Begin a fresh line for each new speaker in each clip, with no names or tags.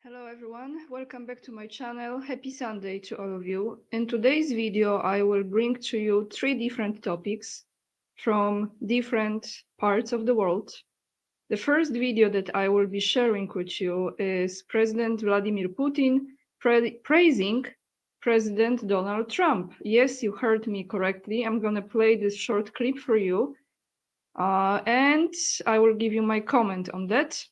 Hello everyone, welcome back to my channel. Happy Sunday to all of you. In today's video, I will bring to you three different topics from different parts of the world. The first video that I will be sharing with you is President Vladimir Putin praising President Donald Trump. Yes, you heard me correctly. I'm gonna play this short clip for you and I will give you my comment on that.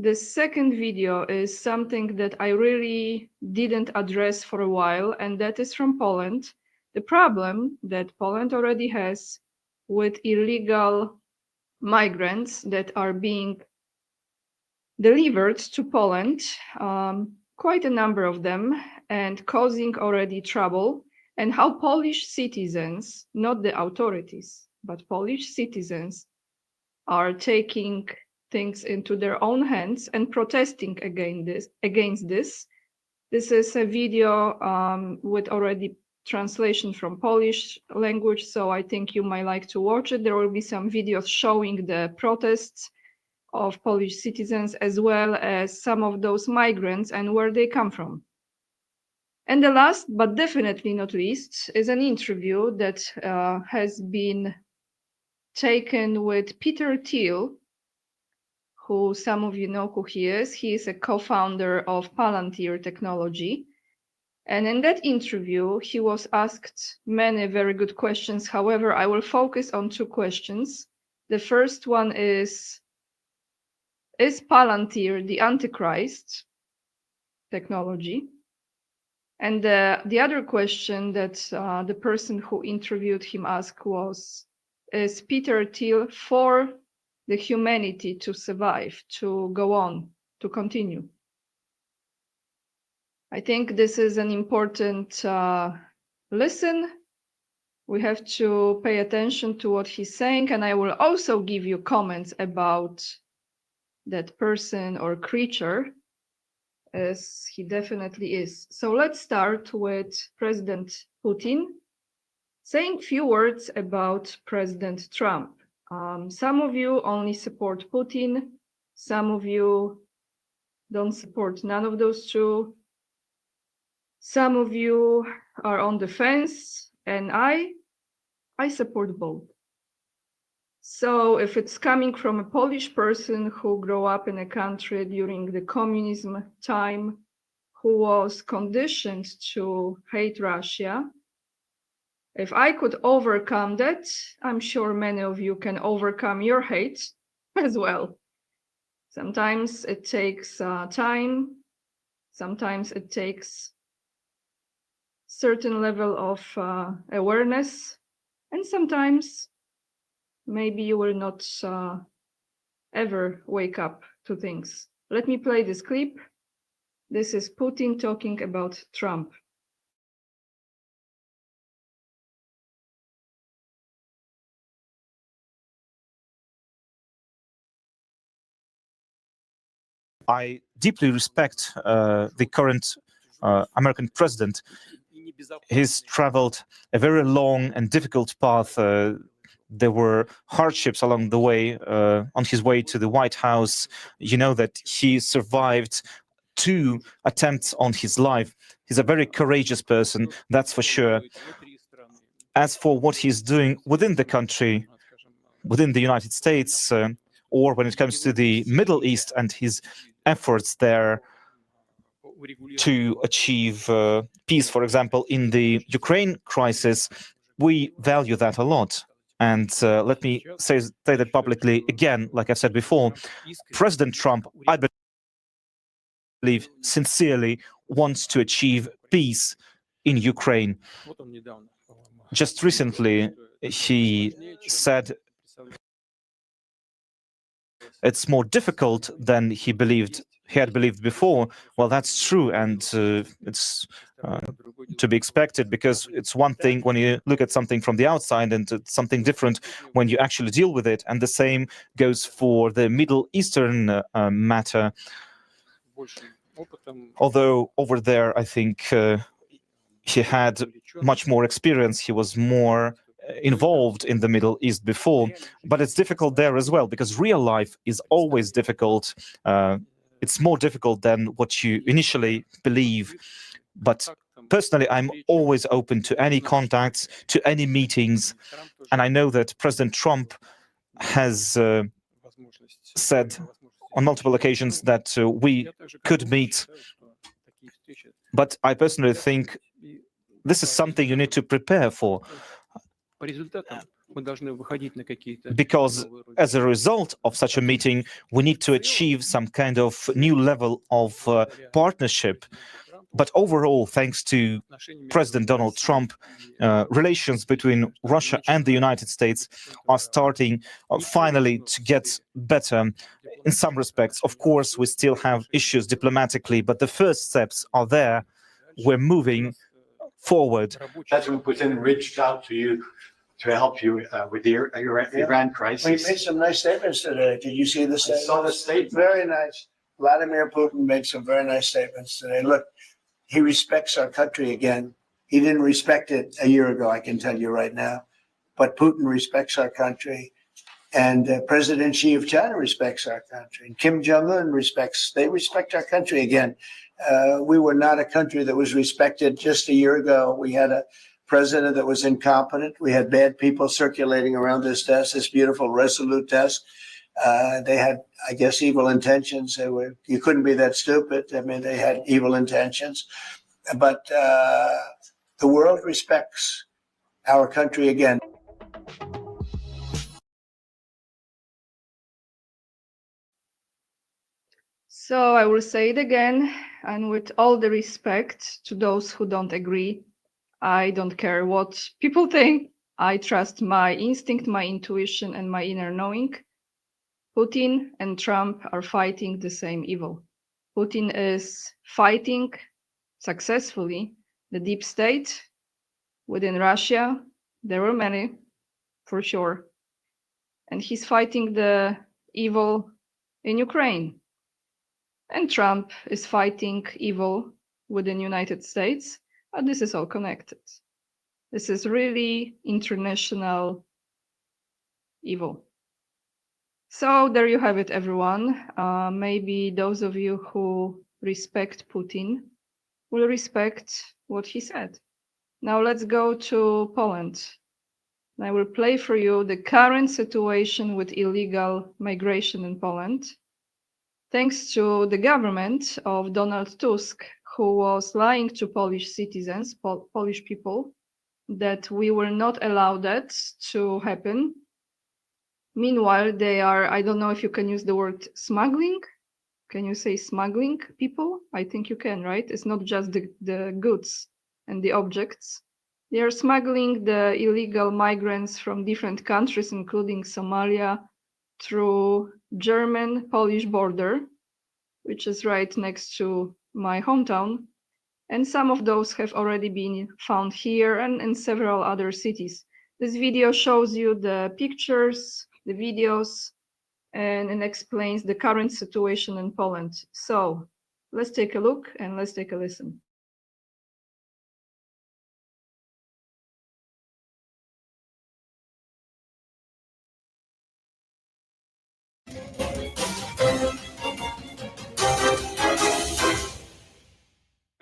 The second video is something that I really didn't address for a while, and that is from Poland. The problem that Poland already has with illegal migrants that are being delivered to Poland, quite a number of them, and causing already trouble, and how Polish citizens, not the authorities, but Polish citizens are taking things into their own hands and protesting against this. This is a video with already translation from Polish language, so I think you might like to watch it. There will be some videos showing the protests of Polish citizens as well as some of those migrants and where they come from. And the last, but definitely not least, is an interview that has been taken with Peter Thiel, who some of you know who he is. He is a co-founder of PALANTIR technology. And in that interview, he was asked many very good questions. However, I will focus on two questions. The first one is PALANTIR the Antichrist technology? And the other question that the person who interviewed him asked was, is Peter Thiel for the humanity to survive, to go on, to continue? I think this is an important listen. We have to pay attention to what he's saying, and I will also give you comments about that person or creature, as he definitely is. So let's start with President Putin saying few words about President Trump. Some of you only support Putin. Some of you don't support none of those two. Some of you are on the fence, and I support both. So if it's coming from a Polish person who grew up in a country during the communism time, who was conditioned to hate Russia, if I could overcome that, I'm sure many of you can overcome your hate as well. Sometimes it takes time. Sometimes it takes certain level of awareness. And sometimes maybe you will not ever wake up to things. Let me play this clip. This is Putin talking about Trump.
I deeply respect the current American president. He's traveled a very long and difficult path. There were hardships along the way on his way to the White House. You know that he survived 2 attempts on his life. He's a very courageous person, that's for sure. As for what he's doing within the country, within the United States, or when it comes to the Middle East and his efforts there to achieve peace, for example, in the Ukraine crisis, we value that a lot. And let me say that publicly again, like I said before, President Trump, I believe, sincerely wants to achieve peace in Ukraine. Just recently, he said it's more difficult than he had believed before. Well, that's true, and it's to be expected, because it's one thing when you look at something from the outside, and it's something different when you actually deal with it. And the same goes for the Middle Eastern matter. Although over there, I think he had much more experience. He was more involved in the Middle East before, but it's difficult there as well, because real life is always difficult. it's more difficult than what you initially believe. But personally, I'm always open to any contacts, to any meetings. And I know that President Trump has said on multiple occasions that we could meet. But I personally think this is something you need to prepare for. Because as a result of such a meeting, we need to achieve some kind of new level of partnership. But overall, thanks to President Donald Trump, relations between Russia and the United States are starting finally to get better in some respects. Of course, we still have issues diplomatically, but the first steps are there. We're moving forward.
President Putin reached out to you to help you with the Iran crisis.
We made some nice statements today. Did you see the statement?
I saw the statement.
Very nice. Vladimir Putin made some very nice statements today. Look, he respects our country again. He didn't respect it a year ago, I can tell you right now. But Putin respects our country. And President Xi of China respects our country. And Kim Jong-un they respect our country again. We were not a country that was respected just a year ago. We had a president that was incompetent. We had bad people circulating around this desk, this beautiful Resolute desk. They had, I guess, evil intentions. You couldn't be that stupid. I mean, they had evil intentions. But the world respects our country again.
So I will say it again, and with all the respect to those who don't agree, I don't care what people think. I trust my instinct, my intuition, and my inner knowing. Putin and Trump are fighting the same evil. Putin is fighting successfully the deep state within Russia. There were many, for sure. And he's fighting the evil in Ukraine. And Trump is fighting evil within the United States. But this is all connected. This is really international evil. So there you have it, everyone. Maybe those of you who respect Putin will respect what he said. Now let's go to Poland. I will play for you the current situation with illegal migration in Poland. Thanks to the government of Donald Tusk, who was lying to Polish citizens, Polish people, that we will not allow that to happen. Meanwhile, they are, I don't know if you can use the word smuggling. Can you say smuggling people? I think you can, right? It's not just the goods and the objects. They are smuggling the illegal migrants from different countries, including Somalia, through German-Polish border, which is right next to my hometown. And some of those have already been found here and in several other cities. This video shows you the pictures, the videos, and it explains the current situation in Poland. So let's take a look and let's take a listen.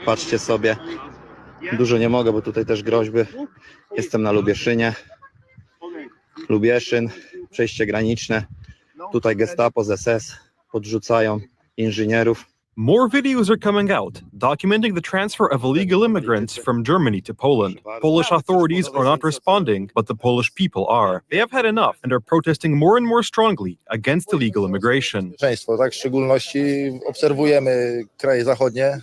Patrzcie sobie, dużo nie mogę, bo tutaj też groźby. Jestem na Lubieszynie. Lubieszyn, przejście graniczne. Tutaj Gestapo z SS podrzucają inżynierów.
More videos are coming out, documenting the transfer of illegal immigrants from Germany to Poland. Polish authorities are not responding, but the Polish people are. They have had enough and are protesting more and more strongly against illegal immigration.
Tak, w szczególności obserwujemy kraje zachodnie,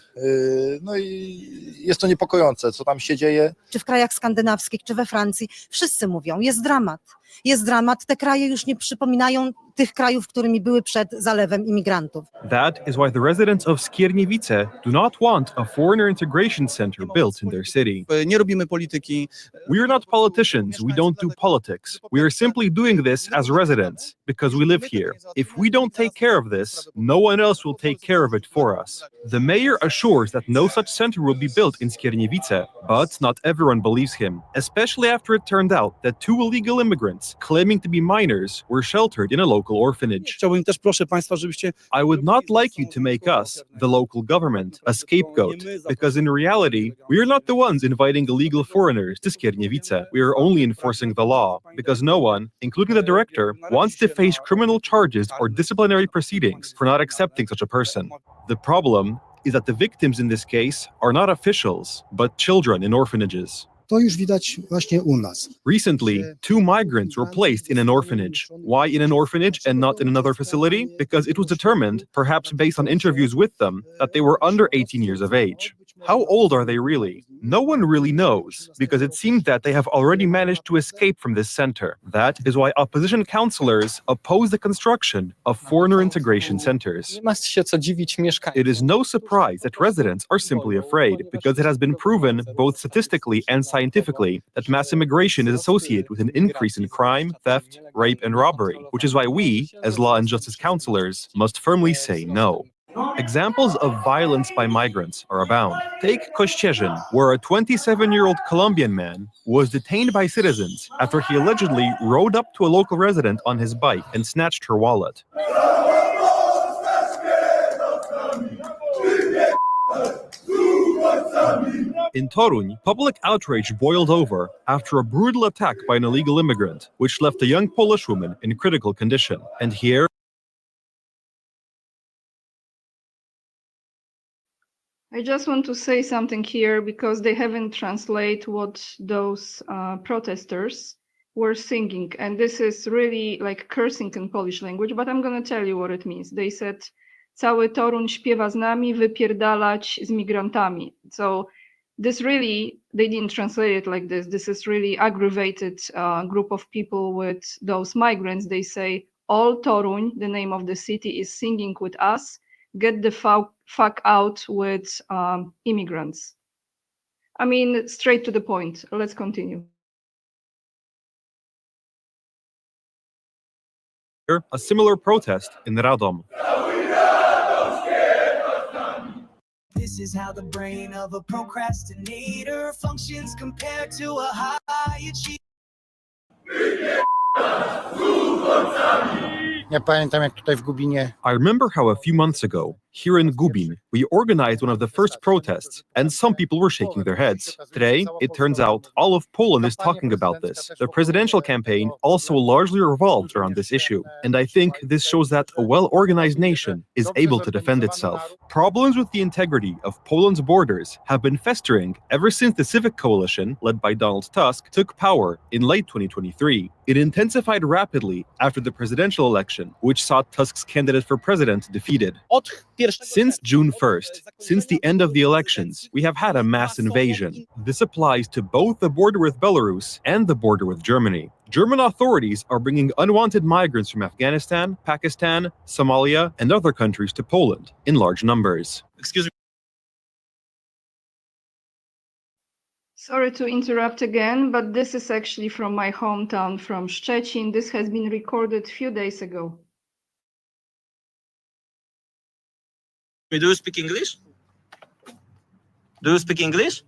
no i jest to niepokojące, co tam się dzieje.
Czy w krajach skandynawskich, czy we Francji, wszyscy mówią, jest dramat. Jest dramat, te kraje już nie przypominają tych krajów, którymi były przed zalewem imigrantów.
That is why the residents of Skierniewice do not want a foreigner integration center built in their city.
Nie robimy polityki.
We are not politicians, we don't do politics. We are simply doing this as residents, because we live here. If we don't take care of this, no one else will take care of it for us. The mayor assures that no such center will be built in Skierniewice, but not everyone believes him, especially after it turned out that 2 illegal immigrants, claiming to be minors, were sheltered in a local local orphanage.
Chciałbym też, proszę Państwa, żebyście
I would not like you to make us, the local government, a scapegoat, because in reality, we are not the ones inviting illegal foreigners to Skierniewice. We are only enforcing the law, because no one, including the director, wants to face criminal charges or disciplinary proceedings for not accepting such a person. The problem is that the victims in this case are not officials, but children in orphanages.
To już widać właśnie u nas.
Recently, 2 migrants were placed in an orphanage. Why in an orphanage and not in another facility? Because it was determined, perhaps based on interviews with them, that they were under 18 years of age. How old are they really? No one really knows, because it seems that they have already managed to escape from this center. That is why opposition councillors oppose the construction of foreigner integration centers. It is no surprise that residents are simply afraid, because it has been proven, both statistically and scientifically, that mass immigration is associated with an increase in crime, theft, rape, and robbery, which is why we, as law and justice councillors, must firmly say no. Examples of violence by migrants are abound. Take Kościerzyn, where a 27-year-old Colombian man was detained by citizens after he allegedly rode up to a local resident on his bike and snatched her wallet. In Toruń, public outrage boiled over after a brutal attack by an illegal immigrant, which left a young Polish woman in critical condition. And here,
I just want to say something here because they haven't translated what those protesters were singing. And this is really like cursing in Polish language, but I'm going to tell you what it means. They said, cały Toruń śpiewa z nami, wypierdalać z migrantami. So this really, they didn't translate it like this. This is really aggravated group of people with those migrants. They say, all Toruń, the name of the city, is singing with us. Get the fuck out with immigrants. I mean, straight to the point. Let's continue.
a similar protest in Radom.
This is how the brain of a procrastinator functions compared to a high achiever.
Ja pamiętam, jak tutaj w Gubinie.
I remember how a few months ago, here in Gubin, we organized one of the first protests, and some people were shaking their heads. Today, it turns out, all of Poland is talking about this. The presidential campaign also largely revolved around this issue, and I think this shows that a well-organized nation is able to defend itself. Problems with the integrity of Poland's borders have been festering ever since the Civic Coalition, led by Donald Tusk, took power in late 2023. It intensified rapidly after the presidential election, which saw Tusk's candidate for president defeated. Since June 1st, since the end of the elections, we have had a mass invasion. This applies to both the border with Belarus and the border with Germany. German authorities are bringing unwanted migrants from Afghanistan, Pakistan, Somalia, and other countries to Poland in large numbers.
Excuse me.
Sorry to interrupt again, but this is actually from my hometown, from Szczecin. This has been recorded a few days ago.
Do you speak English? Do you speak English?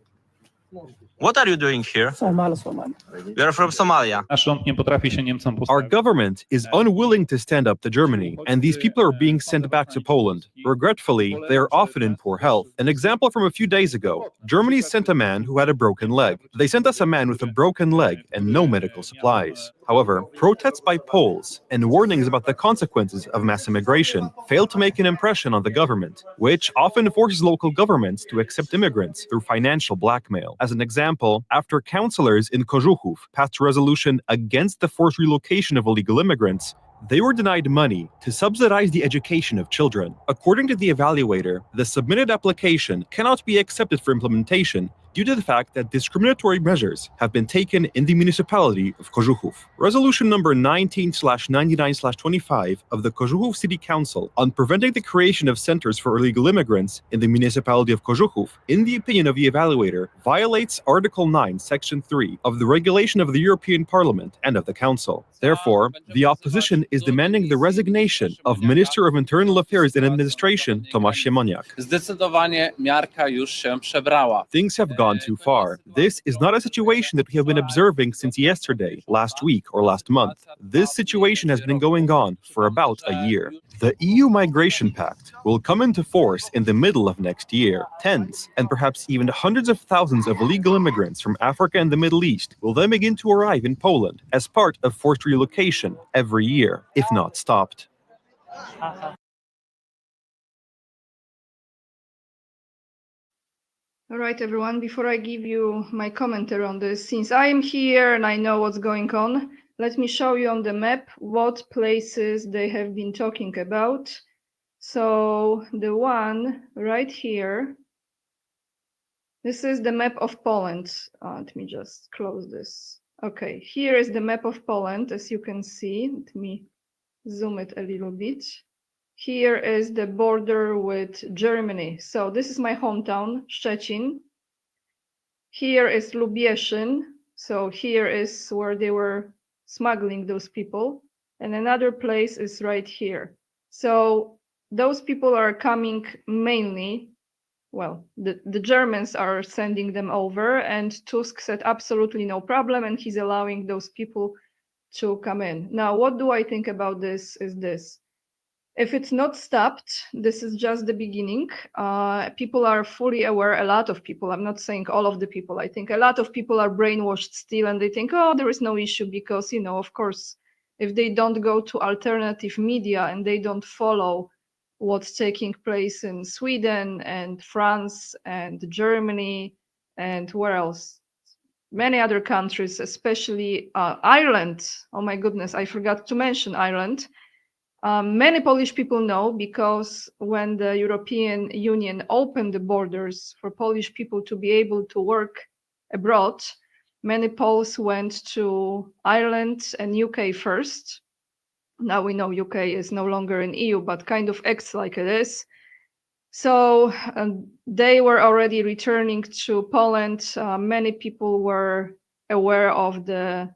What are you doing here? You are from Somalia.
Our government is unwilling to stand up to Germany, and these people are being sent back to Poland. Regretfully, they are often in poor health. An example from a few days ago, Germany sent a man who had a broken leg. They sent us a man with a broken leg and no medical supplies. However, protests by Poles and warnings about the consequences of mass immigration failed to make an impression on the government, which often forces local governments to accept immigrants through financial blackmail. As an example, after councillors in Kożuchów passed a resolution against the forced relocation of illegal immigrants, they were denied money to subsidize the education of children. According to the evaluator, the submitted application cannot be accepted for implementation due to the fact that discriminatory measures have been taken in the municipality of Kożuchów. Resolution number 19/99/25 of the Kożuchów City Council on preventing the creation of centers for illegal immigrants in the municipality of Kożuchów, in the opinion of the evaluator, violates Article 9, Section 3 of the Regulation of the European Parliament and of the Council. Therefore, the opposition is demanding the resignation of Minister of Internal Affairs and Administration Tomasz Siemoniak.
Zdecydowanie miarka już się przebrała.
Things have gone gone too far. This is not a situation that we have been observing since yesterday, last week, or last month. This situation has been going on for about a year. The EU Migration Pact will come into force in the middle of next year. Tens and perhaps even hundreds of thousands of illegal immigrants from Africa and the Middle East will then begin to arrive in Poland as part of forced relocation every year, if not stopped.
All right, everyone, before I give you my commentary on this, since I am here and I know what's going on, let me show you on the map what places they have been talking about. So the one right here, this is the map of Poland. Let me just close this. Okay, here is the map of Poland, as you can see. Let me zoom it a little bit. Here is the border with Germany. So this is my hometown, Szczecin. Here is Lubieszyn. So here is where they were smuggling those people. And another place is right here. So those people are coming mainly, well, the Germans are sending them over, and Tusk said absolutely no problem, and he's allowing those people to come in. Now, what do I think about this is this. If it's not stopped, this is just the beginning. People are fully aware, a lot of people, I'm not saying all of the people, I think a lot of people are brainwashed still, and they think, oh, there is no issue because, you know, of course, if they don't go to alternative media and they don't follow what's taking place in Sweden and France and Germany and where else? Many other countries, especially Ireland. Oh my goodness, I forgot to mention Ireland. Many Polish people know because when the European Union opened the borders for Polish people to be able to work abroad, many Poles went to Ireland and UK first. Now we know UK is no longer in EU, but kind of acts like it is. So they were already returning to Poland. Many people were aware of the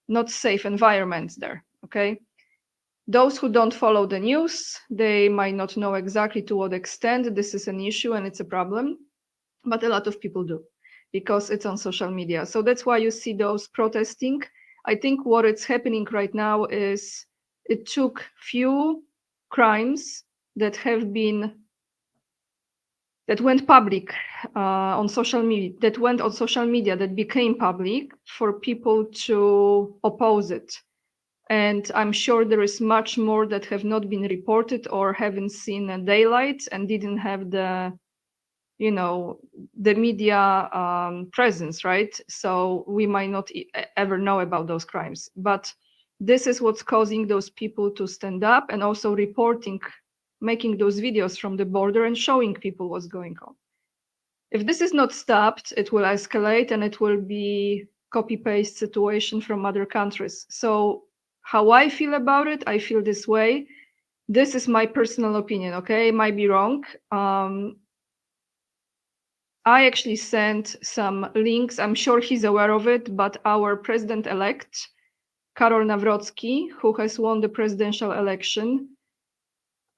not safe environments there, okay? Those who don't follow the news, they might not know exactly to what extent this is an issue and it's a problem, but a lot of people do because it's on social media. So that's why you see those protesting. I think what is happening right now is it took few crimes that have been that went public on social media, that became public for people to oppose it. And I'm sure there is much more that have not been reported or haven't seen daylight and didn't have the, you know, the media presence, right? So we might not ever know about those crimes. But this is what's causing those people to stand up and also reporting, making those videos from the border and showing people what's going on. If this is not stopped, it will escalate and it will be copy-paste situation from other countries. So how I feel about it, I feel this way. This is my personal opinion, okay? It might be wrong. I actually sent some links. I'm sure he's aware of it, but our president-elect, Karol Nawrocki, who has won the presidential election,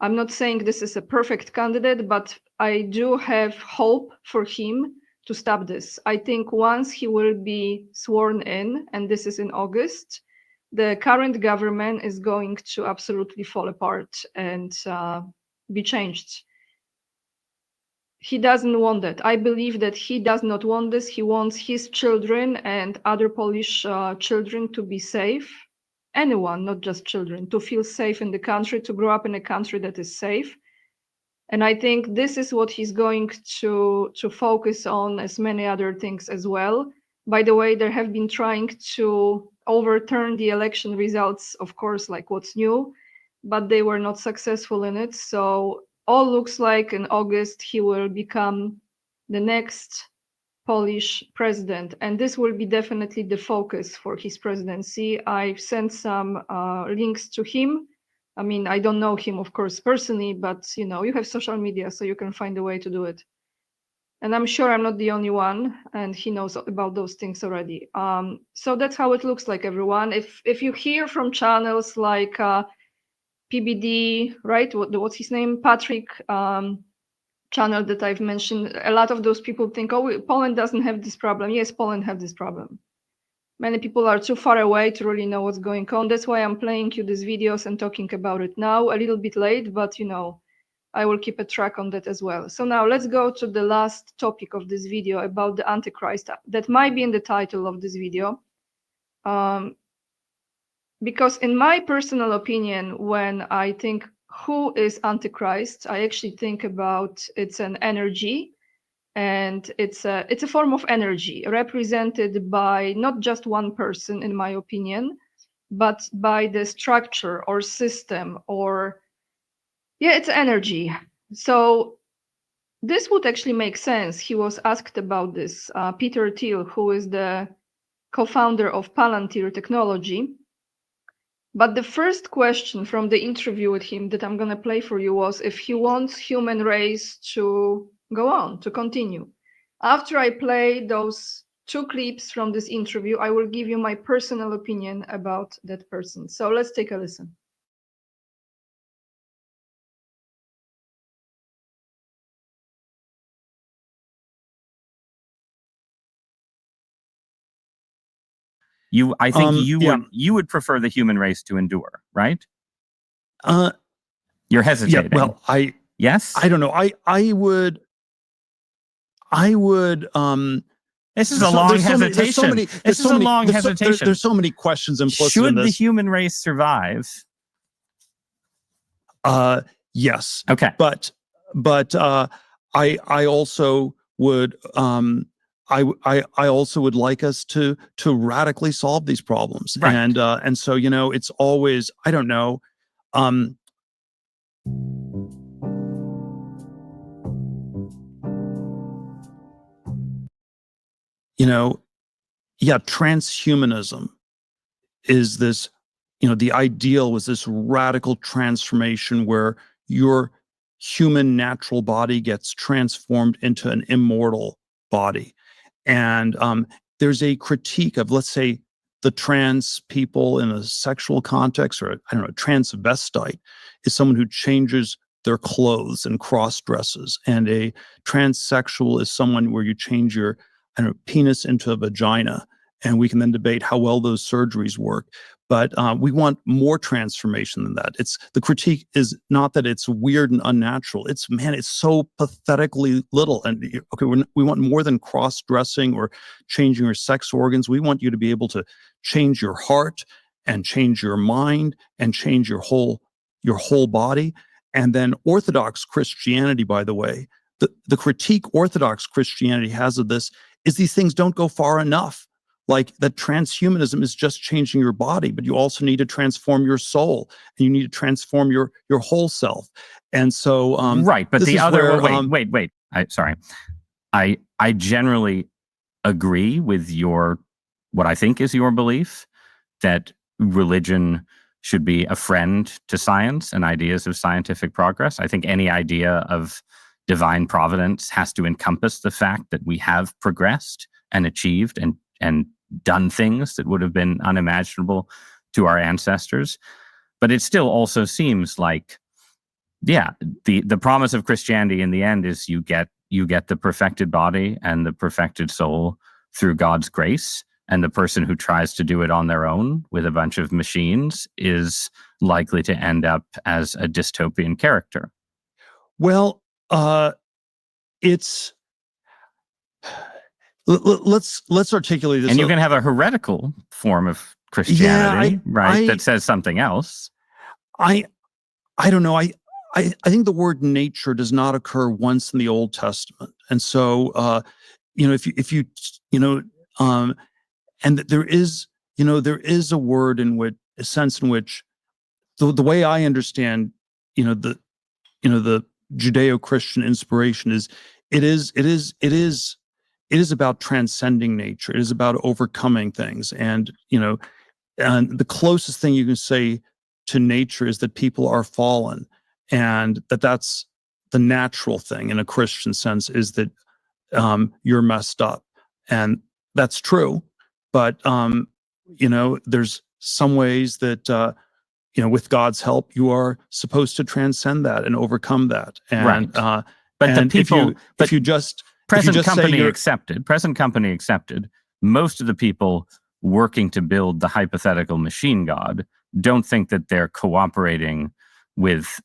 I'm not saying this is a perfect candidate, but I do have hope for him to stop this. I think once he will be sworn in, and this is in August, the current government is going to absolutely fall apart and be changed. He doesn't want that. I believe that he does not want this. He wants his children and other Polish children to be safe. Anyone, not just children, to feel safe in the country, to grow up in a country that is safe. And I think this is what he's going to focus on, as many other things as well. By the way, they have been trying to overturn the election results, of course, like what's new, but they were not successful in it. So all looks like in August he will become the next Polish president, and this will be definitely the focus for his presidency. I've sent some links to him. I mean, I don't know him, of course, personally, but you know, you have social media, so you can find a way to do it. And I'm sure I'm not the only one, and he knows about those things already. So that's how it looks like, everyone. If you hear from channels like PBD, right? What's his name? Patrick, channel channel that I've mentioned, a lot of those people think, oh, Poland doesn't have this problem. Yes, Poland has this problem. Many people are too far away to really know what's going on. That's why I'm playing you these videos and talking about it now, a little bit late, but you know, I will keep a track on that as well. So now let's go to the last topic of this video about the Antichrist. That might be in the title of this video. Because in my personal opinion, when I think who is Antichrist, I actually think about it's an energy, and it's a form of energy represented by not just one person, in my opinion, but by the structure or system, or yeah, it's energy. So this would actually make sense. He was asked about this, Peter Thiel, who is the co-founder of Palantir Technology. But the first question from the interview with him that I'm going to play for you was if he wants human race to go on, to continue. After I play those 2 clips from this interview, I will give you my personal opinion about that person. So let's take a listen.
I think
Yeah.
you would prefer the human race to endure, right?
Uh,
You're hesitating.
Yeah, well,
yes,
I don't know. I would.
This is a long hesitation. This is a long hesitation.
There's so many questions implicit in this.
Should the human race survive?
Yes.
Okay.
But I also would I also would like us to radically solve these problems.
Right.
And so, you know, it's always, I don't know, you know, yeah, transhumanism is this, you know, the ideal was this radical transformation where your human natural body gets transformed into an immortal body. And there's a critique of, let's say, the trans people in a sexual context, or I don't know, transvestite is someone who changes their clothes and cross dresses, and a transsexual is someone where you change your, I don't know, penis into a vagina, and we can then debate how well those surgeries work. But we want more transformation than that. It's the critique is not that it's weird and unnatural. It's, man, it's so pathetically little. And okay, we want more than cross-dressing or changing your sex organs. We want you to be able to change your heart and change your mind and change your whole body. And then Orthodox Christianity, by the way, the critique Orthodox Christianity has of this is these things don't go far enough. Like that transhumanism is just changing your body, but you also need to transform your soul, and you need to transform your whole self. And so,
right. But the other,
where,
wait. I generally agree with what I think is your belief that religion should be a friend to science and ideas of scientific progress. I think any idea of divine providence has to encompass the fact that we have progressed and achieved and done things that would have been unimaginable to our ancestors. But it still also seems like, yeah, the promise of Christianity in the end is you get the perfected body and the perfected soul through God's grace. And the person who tries to do it on their own with a bunch of machines is likely to end up as a dystopian character.
Well, it's let's articulate this.
And you can have a heretical form of Christianity, right? That says something else.
I don't know. I think the word nature does not occur once in the Old Testament, and so you know, if you you know, and there is a word in which a sense in which the way I understand the Judeo-Christian inspiration is it is about transcending nature. It is about overcoming things. And, and the closest thing you can say to nature is that people are fallen, and that's the natural thing in a Christian sense, is that you're messed up. And that's true. But, there's some ways that, with God's help, you are supposed to transcend that and overcome that. And,
right. But
And
the people,
if you just
present
say
company
you're-
accepted, most of the people working to build the hypothetical machine god don't think that they're cooperating with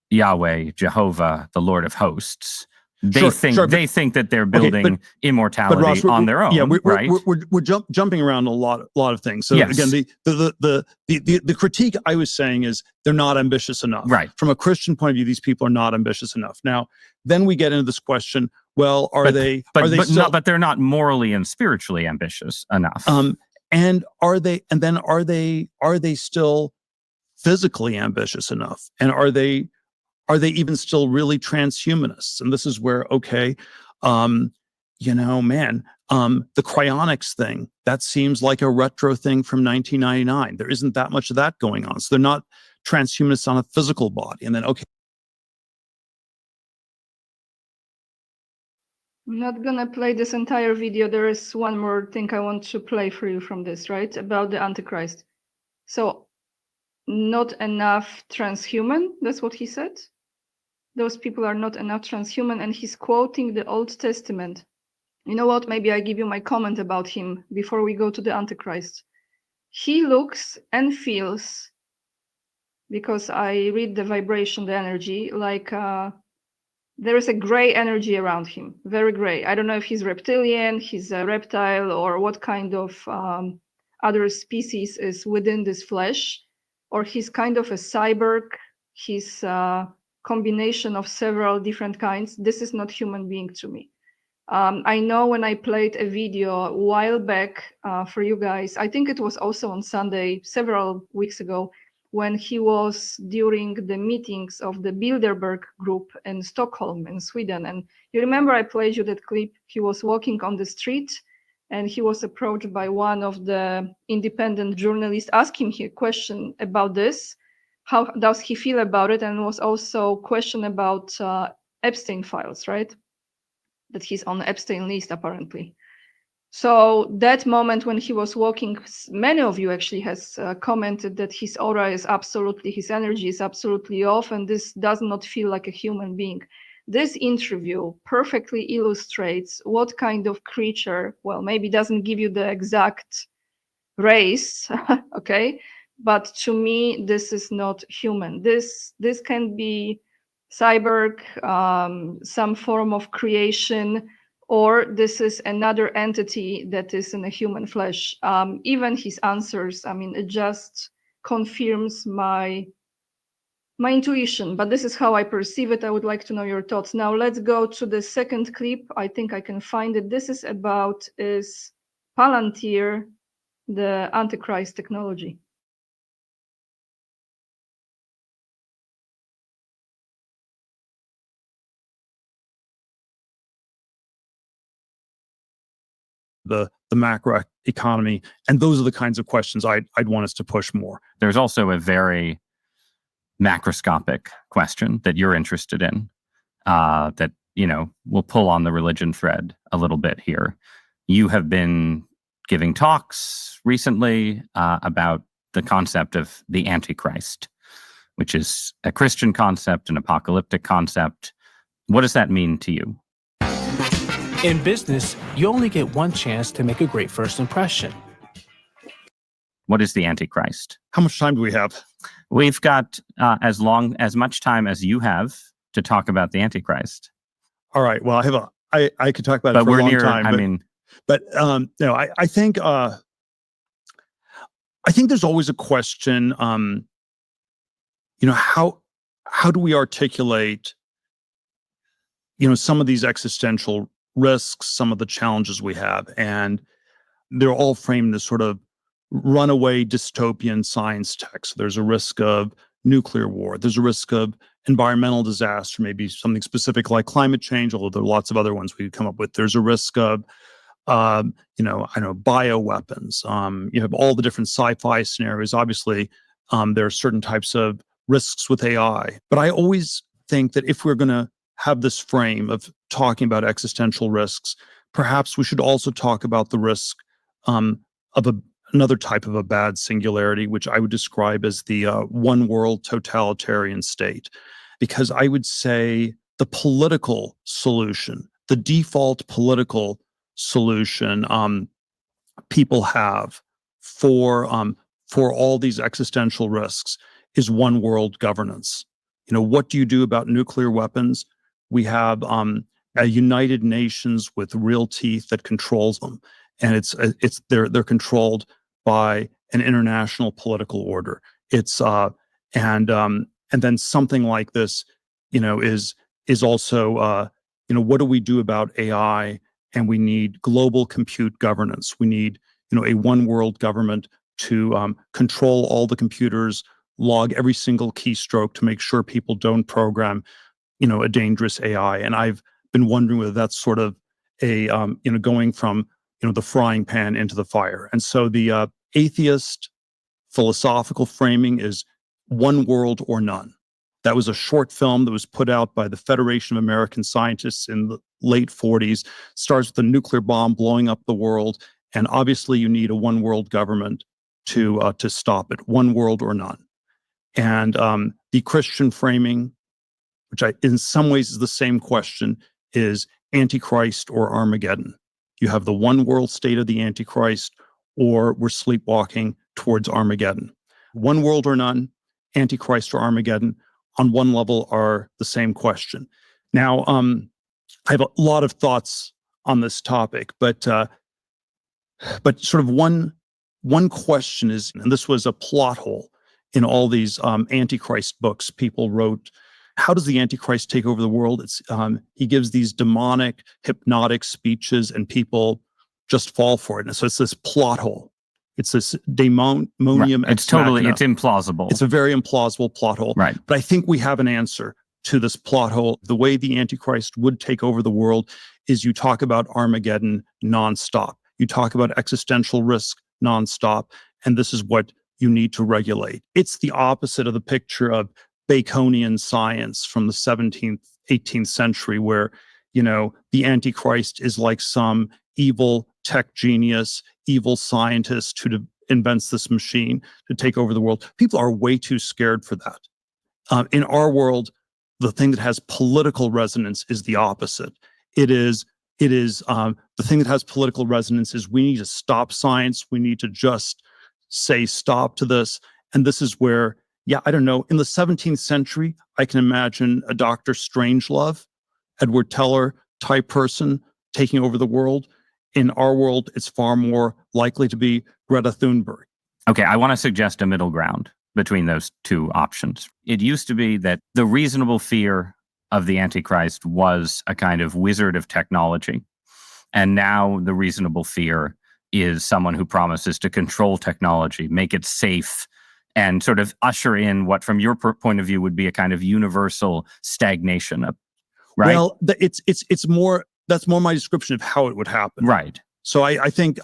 Yahweh, Jehovah, the Lord of hosts. They think that they're building immortality
Ross,
on their own.
Yeah,
right?
we're jumping around a lot of things. So
Yes.
again, the critique I was saying is they're not ambitious enough.
Right.
From a Christian point of view, these people are not ambitious enough. Now, then we get into this question: well, are they still?
But they're not morally and spiritually ambitious enough.
And are they still physically ambitious enough? And are they even still really transhumanists? And this is where, okay, the cryonics thing, that seems like a retro thing from 1999. There isn't that much of that going on. So they're not transhumanists on a physical body. And then, okay.
I'm not gonna play this entire video. There is one more thing I want to play for you from this, right? About the Antichrist. So, not enough transhuman, that's what he said. Those people are not enough transhuman, and he's quoting the Old Testament. You know what? Maybe I give you my comment about him before we go to the Antichrist. He looks and feels, because I read the vibration, the energy, like there is a gray energy around him, very gray. I don't know if he's reptilian, he's a reptile, or what kind of other species is within this flesh, or he's kind of a cyborg. He's a combination of several different kinds. This is not human being to me. I know when I played a video a while back for you guys, I think it was also on Sunday, several weeks ago, when he was during the meetings of the Bilderberg group in Stockholm in Sweden. And you remember I played you that clip. He was walking on the street and he was approached by one of the independent journalists asking him a question about this. How does he feel about it? And was also a question about Epstein files, right? That he's on the Epstein list apparently. So that moment when he was walking, many of you actually has commented that his aura is absolutely, his energy is absolutely off, and this does not feel like a human being. This interview perfectly illustrates what kind of creature, well, maybe doesn't give you the exact race, okay? But to me, this is not human. This can be cyborg, some form of creation, or this is another entity that is in a human flesh. Even his answers, I mean, it just confirms my intuition, but this is how I perceive it. I would like to know your thoughts. Now let's go to the second clip. I think I can find it. This is about PALANTIR the Antichrist technology.
The macro economy, and those are the kinds of questions I'd want us to push more.
There's also a very macroscopic question that you're interested in that, will pull on the religion thread a little bit here. You have been giving talks recently about the concept of the Antichrist, which is a Christian concept, an apocalyptic concept. What does that mean to you?
In business, you only get one chance to make a great first impression.
What is the Antichrist?
How much time do we have?
We've got as much time as you have to talk about the Antichrist.
All right. Well, I could talk about it for a long time. I think there's always a question. How do we articulate, some of these existential risks, some of the challenges we have, and they're all framed as sort of runaway dystopian science text. There's a risk of nuclear war. There's a risk of environmental disaster, maybe something specific like climate change, although there are lots of other ones we could come up with. There's a risk of, bioweapons. You have all the different sci-fi scenarios. Obviously, there are certain types of risks with AI. But I always think that if we're going to have this frame of talking about existential risks, perhaps we should also talk about the risk of another type of a bad singularity, which I would describe as the one world totalitarian state. Because I would say the political solution, the default political solution people have for all these existential risks is one world governance. What do you do about nuclear weapons? We have a United Nations with real teeth that controls them, and they're controlled by an international political order. And then something like this, is also what do we do about AI? And we need global compute governance. We need a one world government to control all the computers, log every single keystroke to make sure people don't program a dangerous AI. And I've been wondering whether that's sort of a going from the frying pan into the fire. And so the atheist philosophical framing is one world or none. That was a short film that was put out by the Federation of American Scientists in the late 40s. Starts with a nuclear bomb blowing up the world, and obviously you need a one world government to stop it. One world or none. And the Christian framing, which in some ways is the same question, is Antichrist or Armageddon. You have the one world state of the Antichrist, or we're sleepwalking towards Armageddon. One world or none, Antichrist or Armageddon, on one level are the same question. Now, I have a lot of thoughts on this topic, but sort of one question is, and this was a plot hole in all these Antichrist books people wrote. How does the Antichrist take over the world? He gives these demonic, hypnotic speeches, and people just fall for it. And so it's this plot hole. It's this daemonium.
Right. It's implausible.
It's a very implausible plot hole.
Right.
But I think we have an answer to this plot hole. The way the Antichrist would take over the world is you talk about Armageddon nonstop. You talk about existential risk nonstop. And this is what you need to regulate. It's the opposite of the picture of Baconian science from the 17th, 18th century, where, the Antichrist is like some evil tech genius, evil scientist who invents this machine to take over the world. People are way too scared for that. In our world, the thing that has political resonance is the opposite. The thing that has political resonance is we need to stop science. We need to just say stop to this. And this is where, I don't know, in the 17th century, I can imagine a Dr. Strangelove, Edward Teller type person taking over the world. In our world, it's far more likely to be Greta Thunberg.
Okay, I want to suggest a middle ground between those two options. It used to be that the reasonable fear of the Antichrist was a kind of wizard of technology. And now the reasonable fear is someone who promises to control technology, make it safe, and sort of usher in what, from your point of view, would be a kind of universal stagnation. Right?
Well, it's more. That's more my description of how it would happen.
Right.
So I think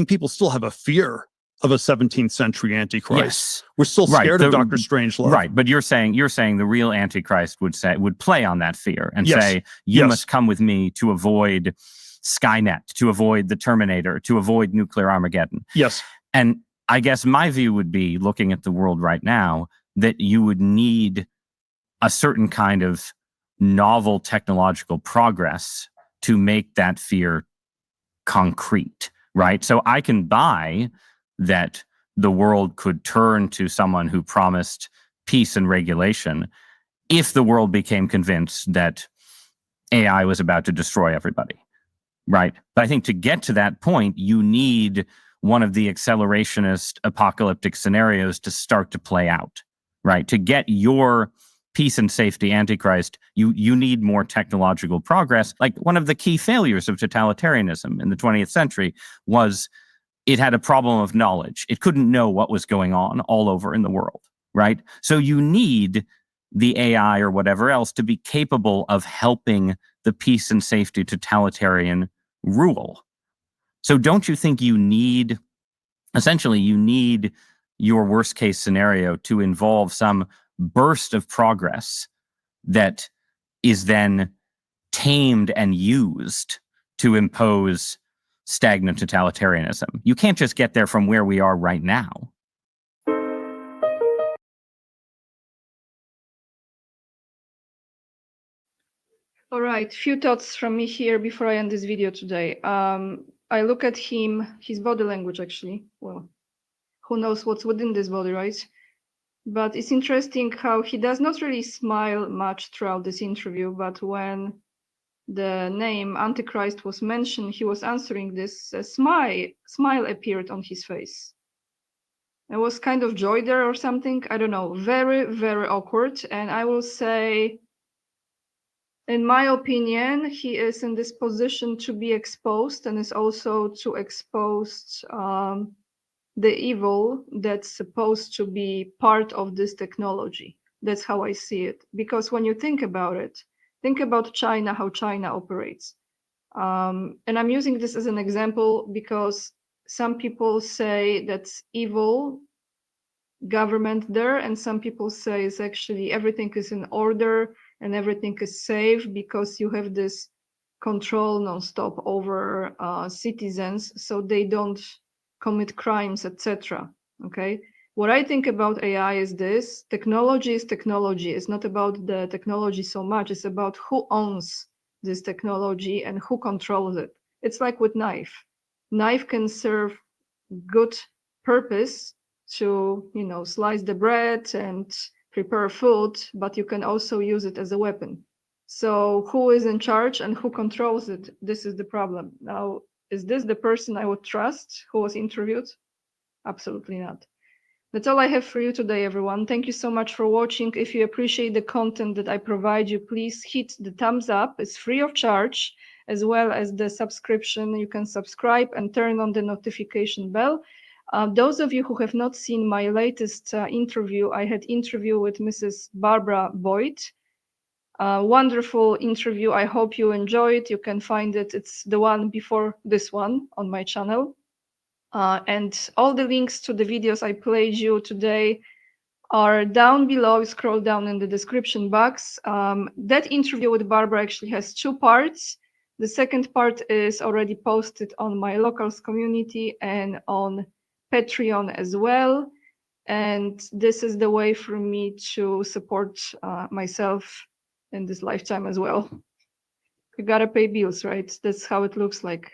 people still have a fear of a 17th century Antichrist.
Yes.
We're still scared of Dr. Strangelove.
Right. But you're saying the real Antichrist would play on that fear and say, you must come with me to avoid Skynet, to avoid the Terminator, to avoid nuclear Armageddon.
Yes.
And I guess my view would be, looking at the world right now, that you would need a certain kind of novel technological progress to make that fear concrete, right? So I can buy that the world could turn to someone who promised peace and regulation if the world became convinced that AI was about to destroy everybody, right? But I think to get to that point, you need one of the accelerationist apocalyptic scenarios to start to play out, right? To get your peace and safety Antichrist, you need more technological progress. Like, one of the key failures of totalitarianism in the 20th century was it had a problem of knowledge. It couldn't know what was going on all over in the world, right? So you need the AI or whatever else to be capable of helping the peace and safety totalitarian rule. So don't you think you need your worst case scenario to involve some burst of progress that is then tamed and used to impose stagnant totalitarianism? You can't just get there from where we are right now.
All right, few thoughts from me here before I end this video today. I look at him, his body language actually. Well, who knows what's within this body, right? But it's interesting how he does not really smile much throughout this interview, but when the name Antichrist was mentioned, he was answering this, a smile appeared on his face. It was kind of joy there or something, I don't know, very, very awkward. And I will say, in my opinion, he is in this position to be exposed and is also to expose the evil that's supposed to be part of this technology. That's how I see it. Because when you think about it, think about China, how China operates. And I'm using this as an example because some people say that's evil government there, and some people say it's actually everything is in order and everything is safe because you have this control non-stop over citizens so they don't commit crimes, etc. Okay, what I think about AI is this: technology is technology. It's not about the technology so much, it's about who owns this technology and who controls it. It's like with knife can serve good purpose to, you know, slice the bread and prepare food, but you can also use it as a weapon. So who is in charge and who controls it? This is the problem. Now, is this the person I would trust who was interviewed? Absolutely not. That's all I have for you today, everyone. Thank you so much for watching. If you appreciate the content that I provide you, please hit the thumbs up. It's free of charge, as well as the subscription. You can subscribe and turn on the notification bell. Those of you who have not seen my latest interview, I had interview with Mrs. Barbara Boyd. Wonderful interview. I hope you enjoyed. You can find it. It's the one before this one on my channel. And all the links to the videos I played you today are down below. Scroll down in the description box. That interview with Barbara actually has 2 parts. The second part is already posted on my locals community and on Patreon as well. And this is the way for me to support myself in this lifetime as well. You gotta pay bills, right? That's how it looks like.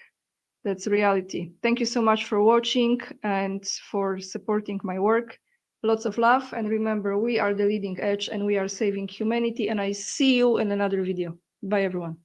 That's reality. Thank you so much for watching and for supporting my work. Lots of love, and remember, we are the leading edge and we are saving humanity, and I see you in another video. Bye everyone.